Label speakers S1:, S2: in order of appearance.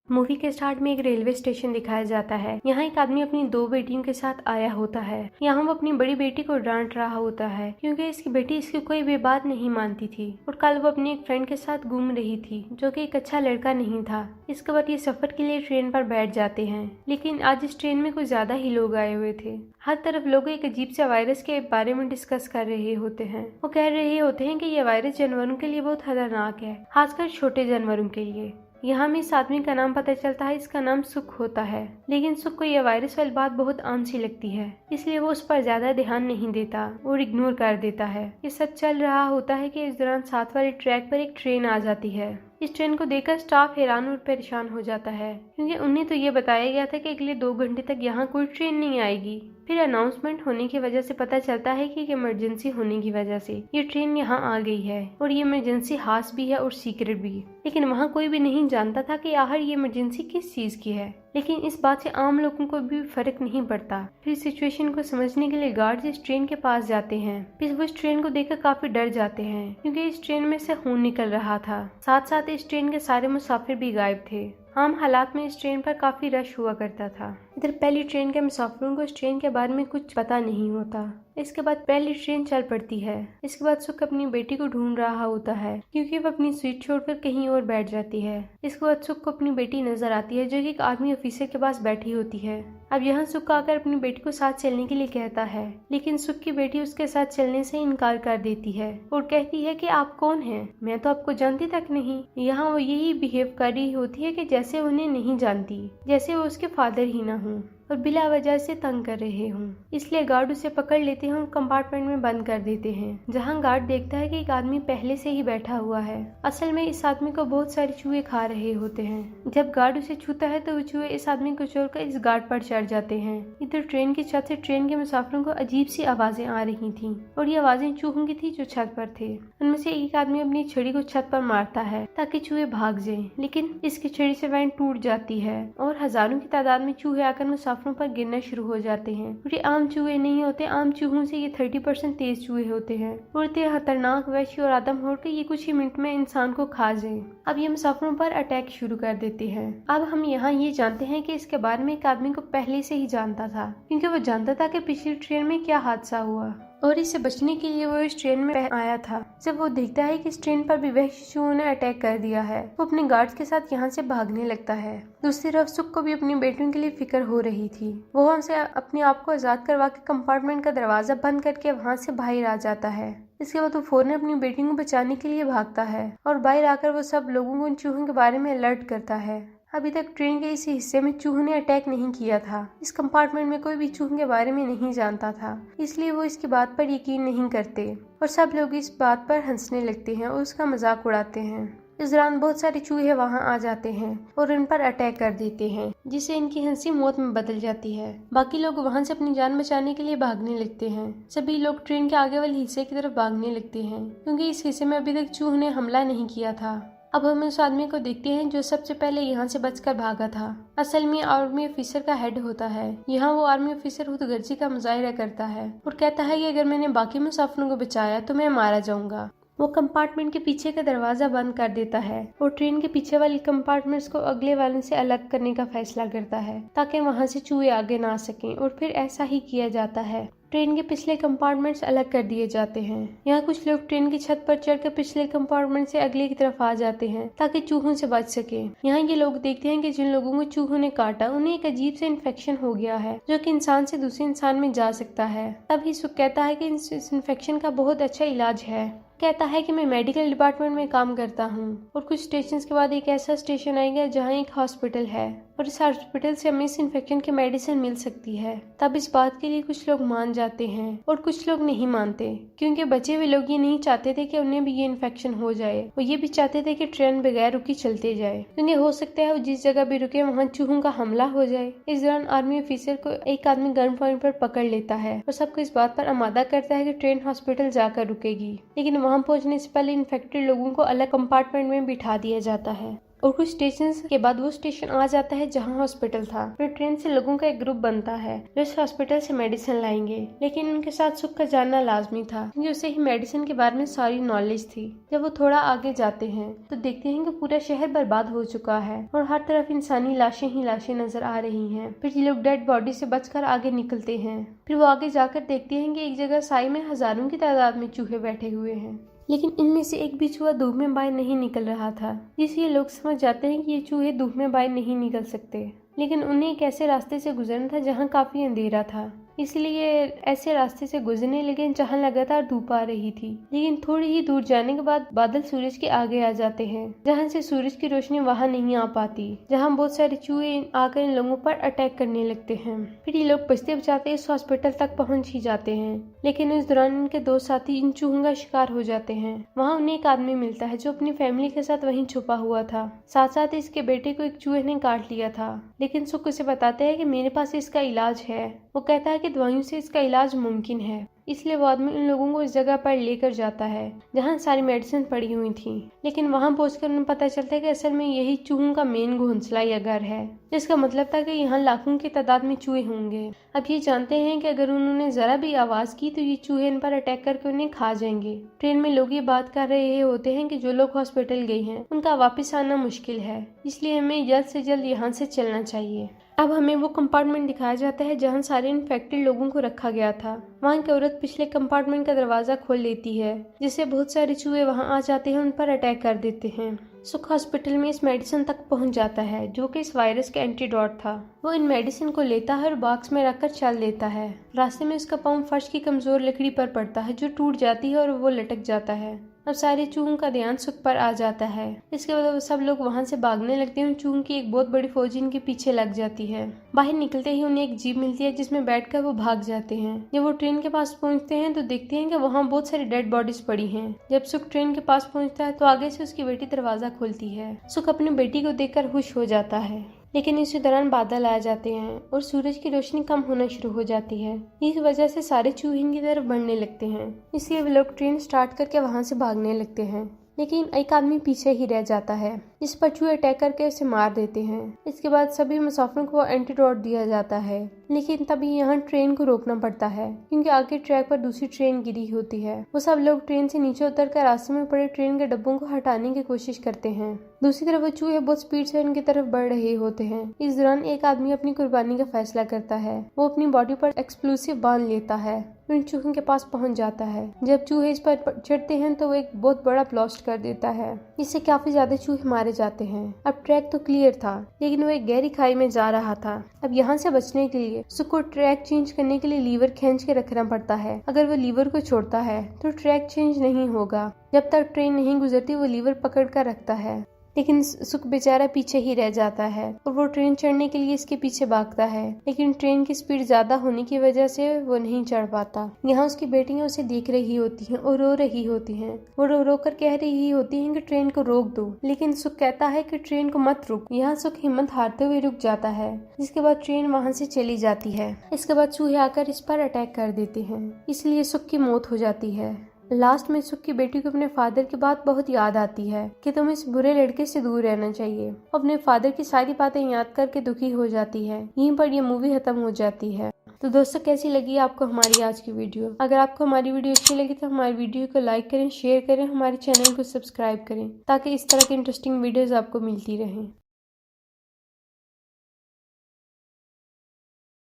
S1: Movie के start में एक रेलवे स्टेशन दिखाया जाता है। यहाँ एक आदमी अपनी दो बेटियों के साथ आया होता है। यहाँ वो अपनी बड़ी बेटी को डांट रहा होता है क्योंकि इसकी बेटी इसकी कोई भी बात नहीं मानती थी और कल वो अपनी एक फ्रेंड के साथ घूम रही थी जो कि एक अच्छा लड़का नहीं था। इसके बाद ये सफर के लिए ट्रेन पर बैठ जाते हैं, लेकिन आज इस ट्रेन में कुछ ज्यादा ही लोग आए हुए थे। हर तरफ लोग एक अजीब से वायरस के बारे में डिस्कस कर रहे होते हैं। वो कह रहे होते हैं कि ये वायरस जानवरों के लिए बहुत खतरनाक है, खासकर छोटे जानवरों के लिए। यहाँ में इस आदमी का नाम पता चलता है, इसका नाम सुख होता है। लेकिन सुख को यह वायरस वाली बात बहुत आम सी लगती है, इसलिए वो उस पर ज्यादा ध्यान नहीं देता और इग्नोर कर देता है। ये सब चल रहा होता है कि इस दौरान साथ वाले ट्रैक पर एक ट्रेन आ जाती है। इस ट्रेन को देखकर स्टाफ हैरान और परेशान हो जाता है क्योंकि उन्हें तो ये बताया गया था कि अगले 2 घंटे तक यहाँ कोई ट्रेन नहीं आएगी। फिर अनाउंसमेंट होने की वजह से पता चलता है कि इमरजेंसी होने की वजह से ये ट्रेन यहाँ आ गई है और ये इमरजेंसी खास भी है और सीक्रेट भी। लेकिन वहाँ कोई भी नहीं जानता था कि आखिर ये इमरजेंसी किस चीज की है। लेकिन इस बात से आम लोगों को भी फर्क नहीं पड़ता। फिर सिचुएशन को समझने के लिए गार्ड्स इस ट्रेन के पास जाते हैं। फिर वो इस ट्रेन को देखकर काफी डर जाते हैं क्योंकि इस ट्रेन में से खून निकल रहा था। साथ साथ इस ट्रेन के सारे मुसाफिर भी गायब थे। आम हालात में इस ट्रेन पर काफी रश हुआ करता था। इधर पहली ट्रेन के मुसाफिरों को इस ट्रेन के बारे में कुछ पता नहीं होता। इसके बाद पहली ट्रेन चल पड़ती है। इसके बाद सुख अपनी बेटी को ढूंढ रहा होता है क्योंकि वो अपनी सीट छोड़कर कहीं और बैठ जाती है। इसके बाद सुख को अपनी बेटी नजर आती है जो कि एक आर्मी ऑफिसर के पास बैठी होती है। अब यहाँ सुख आकर अपनी बेटी को साथ चलने के लिए कहता है, लेकिन सुख की बेटी उसके साथ चलने से इनकार कर देती है और कहती है कि आप कौन हैं? मैं तो आपको जानती तक नहीं। यहाँ वो यही बिहेव कर रही होती है कि जैसे उन्हें नहीं जानती, जैसे वो उसके फादर ही ना हो और बिला वजह से तंग कर रहे हों। इसलिए गार्ड उसे पकड़ लेते हैं और कंपार्टमेंट में बंद कर देते हैं, जहां गार्ड देखता है कि एक आदमी पहले से ही बैठा हुआ है। असल में इस आदमी को बहुत सारे चूहे खा रहे होते हैं। जब गार्ड उसे छूता है तो वो चूहे इस आदमी को छोड़कर इस गार्ड पर चढ़ जाते हैं। इधर ट्रेन की छत से ट्रेन के मुसाफिरों को अजीब सी आवाजें आ रही थी और ये आवाजें चूहों की थी जो छत पर थे। उनमें से एक आदमी अपनी छड़ी को छत पर मारता है ताकि चूहे भाग जाएं, लेकिन इसकी छड़ी से वैन टूट जाती है और हजारों की तादाद में चूहे आकर मुसाफिरों पर गिरना शुरू हो जाते हैं। और ये आम चूहे नहीं होते, आम चूहों से ये 30% तेज चूहे होते हैं और इतने खतरनाक, वैश्य और आदम होड़ के ये कुछ ही मिनट में इंसान को खा जाए। अब ये मुसाफिरों पर अटैक शुरू कर देते हैं। अब हम यहाँ ये जानते हैं कि इसके बारे में एक आदमी को पहले से ही जानता था क्योंकि वो जानता था कि पिछली ट्रेन में क्या हादसा हुआ और इससे बचने के लिए वो इस ट्रेन में आया था। जब वो देखता है कि इस ट्रेन पर भी वहशी चूहों ने अटैक कर दिया है, वो अपने गार्ड्स के साथ यहाँ से भागने लगता है। दूसरी तरफ सुख को भी अपनी बेटियों के लिए फिक्र हो रही थी। वो हमसे अपने आप को आजाद करवा के कंपार्टमेंट का दरवाजा बंद करके वहाँ से बाहर आ जाता है। इसके बाद वो फौरन अपनी बेटियों को बचाने के लिए भागता है और बाहर आकर वो सब लोगों को उन चूहों के बारे में अलर्ट करता है। अभी तक ट्रेन के इस हिस्से में चूहों ने अटैक नहीं किया था। इस कंपार्टमेंट में कोई भी चूहों के बारे में नहीं जानता था, इसलिए वो इसकी बात पर यकीन नहीं करते और सब लोग इस बात पर हंसने लगते हैं और उसका मजाक उड़ाते हैं। इस दौरान बहुत सारे चूहे वहां आ जाते हैं और इन पर अटैक कर देते हैं, जिससे इनकी हंसी मौत में बदल जाती है। बाकी लोग वहां से अपनी जान बचाने के लिए भागने लगते हैं। सभी लोग ट्रेन के आगे वाले हिस्से की तरफ भागने लगते हैं क्योंकि इस हिस्से में अभी तक चूहों ने हमला नहीं किया था। अब हम उस आदमी को देखते हैं जो सबसे पहले यहाँ से बचकर भागा था। असल में आर्मी ऑफिसर का हेड होता है। यहाँ वो आर्मी ऑफिसर खुदगर्जी का मुजाहिरा करता है और कहता है कि अगर मैंने बाकी मुसाफिरों को बचाया तो मैं मारा जाऊंगा। वो कंपार्टमेंट के पीछे का दरवाजा बंद कर देता है और ट्रेन के पीछे वाली कंपार्टमेंट्स को अगले वाले से अलग करने का फैसला करता है ताकि वहां से चूहे आगे ना आ सकें, और फिर ऐसा ही किया जाता है। ट्रेन के पिछले कंपार्टमेंट्स अलग कर दिए जाते हैं। यहाँ कुछ लोग ट्रेन की छत पर चढ़कर पिछले कंपार्टमेंट से अगले की तरफ आ जाते हैं ताकि चूहों से बच सके। यहाँ ये लोग देखते हैं कि जिन लोगों को चूहों ने काटा उन्हें एक अजीब से इन्फेक्शन हो गया है जो कि इंसान से दूसरे इंसान में जा सकता है। तभी सुख कहता है कि इस इन्फेक्शन का बहुत अच्छा इलाज है। कहता है कि मैं मेडिकल डिपार्टमेंट में काम करता हूँ और कुछ स्टेशन के बाद एक ऐसा स्टेशन आएगा जहाँ एक हॉस्पिटल है और इस हॉस्पिटल से हमें इस इन्फेक्शन की मेडिसिन मिल सकती है। तब इस बात के लिए कुछ लोग मान जाते हैं और कुछ लोग नहीं मानते क्योंकि बचे हुए लोग ये नहीं चाहते थे कि उन्हें भी ये इन्फेक्शन हो जाए। वो ये भी चाहते थे कि ट्रेन बगैर रुकी चलते जाए क्योंकि हो सकता है वो जिस जगह भी रुके वहाँ चूहों का हमला हो जाए। इस दौरान आर्मी ऑफिसर को एक आदमी गन पॉइंट पर पकड़ लेता है और सबको इस बात पर आमादा करता है कि ट्रेन हॉस्पिटल जाकर रुकेगी, लेकिन वहाँ पहुँचने से पहले इन्फेक्टेड लोगों को अलग कंपार्टमेंट में बिठा दिया जाता है और कुछ स्टेशन के बाद वो स्टेशन आ जाता है जहाँ हॉस्पिटल था। फिर ट्रेन से लोगों का एक ग्रुप बनता है जो इस हॉस्पिटल से मेडिसिन लाएंगे, लेकिन उनके साथ सुख का जानना लाजमी था क्योंकि उसे ही मेडिसिन के बारे में सारी नॉलेज थी। जब वो थोड़ा आगे जाते हैं तो देखते हैं कि पूरा शहर बर्बाद हो चुका है और हर तरफ इंसानी लाशें ही लाशें नजर आ रही हैं। फिर ये लोग डेड बॉडी से बचकर आगे निकलते हैं। फिर वो आगे जाकर देखते हैं कि एक जगह साई में हजारों की तादाद में चूहे बैठे हुए हैं, लेकिन इनमें से एक भी चूहा धूप में बाहर नहीं निकल रहा था, जिससे लोग समझ जाते हैं कि ये चूहे धूप में बाहर नहीं निकल सकते। लेकिन उन्हें एक ऐसे रास्ते से गुजरना था जहाँ काफी अंधेरा था, इसलिए ऐसे रास्ते से गुजरने लगे जहाँ लगातार धूप आ रही थी। लेकिन थोड़ी ही दूर जाने के बाद बादल सूरज के आगे आ जाते हैं, जहाँ से सूरज की रोशनी वहाँ नहीं आ पाती, जहाँ बहुत सारे चूहे आकर इन लोगों पर अटैक करने लगते हैं। फिर ये लोग बचते बचाते इस हॉस्पिटल तक पहुँच ही जाते हैं, लेकिन इस दौरान इनके दो साथी इन चूहों का शिकार हो जाते हैं। वहाँ उन्हें एक आदमी मिलता है जो अपनी फैमिली के साथ वहीं छुपा हुआ था। साथ साथ इसके बेटे को एक चूहे ने काट लिया था, लेकिन सुख उसे बताते हैं कि मेरे पास इसका इलाज है। वो कहता है कि दवाइयों से इसका इलाज मुमकिन है, इसलिए वो आदमी उन लोगों को इस जगह पर लेकर जाता है जहाँ सारी मेडिसिन पड़ी हुई थी। लेकिन वहाँ पहुंचकर उन्हें पता चलता है कि असल में यही चूहों का मेन घोंसला या घर है, जिसका मतलब था कि यहाँ लाखों की तादाद में चूहे होंगे। अब ये जानते हैं कि अगर उन्होंने जरा भी आवाज की तो ये चूहे इन पर अटैक करके उन्हें खा जाएंगे। ट्रेन में लोग ये बात कर रहे होते हैं कि जो लोग हॉस्पिटल गए हैं उनका वापस आना मुश्किल है, इसलिए हमें जल्द से जल्द यहाँ से चलना चाहिए। अब हमें वो कंपार्टमेंट दिखाया जाता है जहाँ सारे इन्फेक्टेड लोगों को रखा गया था। वहाँ की औरत पिछले कंपार्टमेंट का दरवाजा खोल लेती है, जिससे बहुत सारे चूहे वहाँ आ जाते हैं, उन पर अटैक कर देते हैं। सुख हॉस्पिटल में इस मेडिसिन तक पहुँच जाता है जो कि इस वायरस का एंटीडोट था। वो इन मेडिसिन को लेता है और बॉक्स में रखकर चल देता है। रास्ते में उसका पाँव फर्श की कमजोर लकड़ी पर पड़ता है जो टूट जाती है और वो लटक जाता है। अब सारे चूहों का ध्यान सुख पर आ जाता है। इसके बाद सब लोग वहाँ से भागने लगते हैं। चूहों की एक बहुत बड़ी फौज इनके पीछे लग जाती है। बाहर निकलते ही उन्हें एक जीप मिलती है जिसमें बैठकर वो भाग जाते हैं। जब वो ट्रेन के पास पहुँचते हैं तो देखते हैं कि वहाँ बहुत सारी डेड बॉडीज पड़ी हैं। जब सुख ट्रेन के पास पहुँचता है तो आगे से उसकी बेटी दरवाजा खोलती है। सुख अपनी बेटी को देखकर खुश हो जाता है, लेकिन इसी दौरान बादल आ जाते हैं और सूरज की रोशनी कम होना शुरू हो जाती है। इस वजह से सारे चूहे इनकी तरफ बढ़ने लगते हैं, इसलिए वे लोग ट्रेन स्टार्ट करके वहां से भागने लगते हैं। लेकिन एक आदमी पीछे ही रह जाता है, जिस पर चूहे अटैक करके उसे मार देते हैं। इसके बाद सभी मुसाफिरों को एंटीडोट दिया जाता है, लेकिन तभी यहाँ ट्रेन को रोकना पड़ता है क्योंकि आगे ट्रैक पर दूसरी ट्रेन गिरी होती है। वो सब लोग ट्रेन से नीचे उतरकर रास्ते में पड़े ट्रेन के डब्बों को हटाने की कोशिश करते हैं। दूसरी तरफ वो चूहे बहुत स्पीड से उनकी तरफ बढ़ रहे होते हैं। इस दौरान एक आदमी अपनी कुर्बानी का फैसला करता है। वो अपनी बॉडी पर एक्सप्लोसिव बांध लेता है, उन चूहों के पास पहुंच जाता है। जब चूहे इस पर चढ़ते हैं तो वो एक बहुत बड़ा ब्लास्ट कर देता है, इससे काफी ज्यादा चूहे मारे जाते हैं। अब ट्रैक तो क्लियर था, लेकिन वो एक गहरी खाई में जा रहा था। अब यहाँ से बचने के लिए सुख को ट्रैक चेंज करने के लिए लीवर खींच के रखना पड़ता है। अगर वो लीवर को छोड़ता है तो ट्रैक चेंज नहीं होगा। जब तक ट्रेन नहीं गुजरती वो लीवर पकड़ कर रखता है, लेकिन सुख बेचारा पीछे ही रह जाता है और वो ट्रेन चढ़ने के लिए इसके पीछे भागता है, लेकिन ट्रेन की स्पीड ज्यादा होने की वजह से वो नहीं चढ़ पाता। यहाँ उसकी बेटियां उसे देख रही होती हैं और रो रही होती हैं। वो रो रो कर कह रही होती हैं कि ट्रेन को रोक दो, लेकिन सुख कहता है कि ट्रेन को मत रुक। यहाँ सुख हिम्मत हारते हुए रुक जाता है, जिसके बाद ट्रेन वहाँ से चली जाती है। इसके बाद चूहे आकर इस पर अटैक कर देते हैं, इसलिए सुख की मौत हो जाती है। लास्ट में सुख की बेटी को अपने फादर की बात बहुत याद आती है कि तुम्हें इस बुरे लड़के से दूर रहना चाहिए। अपने फादर की सारी बातें याद करके दुखी हो जाती है। यहीं पर ये मूवी खत्म हो जाती है। तो दोस्तों, कैसी लगी आपको हमारी आज की वीडियो? अगर आपको हमारी वीडियो अच्छी लगी तो हमारी वीडियो को लाइक करें, शेयर करें, हमारे चैनल को सब्सक्राइब करें ताकि इस तरह की इंटरेस्टिंग वीडियोस आपको मिलती रहें।